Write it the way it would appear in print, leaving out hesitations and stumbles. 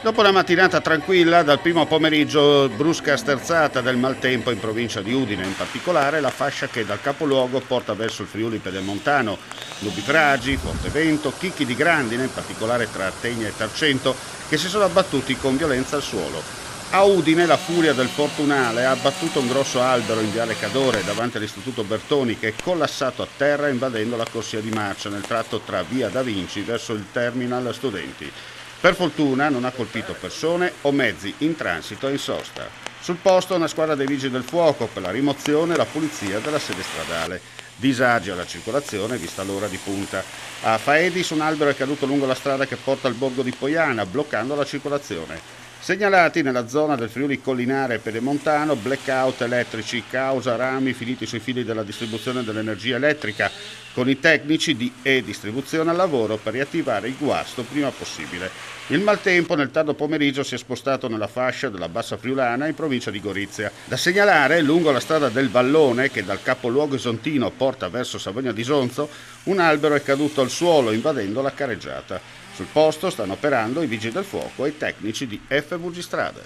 Dopo una mattinata tranquilla, dal primo pomeriggio brusca sterzata del maltempo in provincia di Udine, in particolare la fascia che dal capoluogo porta verso il Friuli Pedemontano. Nubifragi, forte vento, chicchi di grandine, in particolare tra Tegna e Tarcento, che si sono abbattuti con violenza al suolo. A Udine la furia del Fortunale ha abbattuto un grosso albero in viale Cadore davanti all'istituto Bertoni, che è collassato a terra invadendo la corsia di marcia nel tratto tra via Da Vinci verso il terminal studenti. Per fortuna non ha colpito persone o mezzi in transito e in sosta. Sul posto una squadra dei vigili del fuoco per la rimozione e la pulizia della sede stradale. Disagi alla circolazione vista l'ora di punta. A Faedis un albero è caduto lungo la strada che porta al borgo di Poiana, bloccando la circolazione. Segnalati nella zona del Friuli Collinare e Pedemontano blackout elettrici causa rami finiti sui fili della distribuzione dell'energia elettrica, con i tecnici di e-distribuzione al lavoro per riattivare il guasto prima possibile. Il maltempo nel tardo pomeriggio si è spostato nella fascia della Bassa Friulana in provincia di Gorizia. Da segnalare, lungo la strada del Vallone, che dal capoluogo isontino porta verso Savogna di Sonzo, un albero è caduto al suolo invadendo la carreggiata. Sul posto stanno operando i vigili del fuoco e i tecnici di FVG Strade.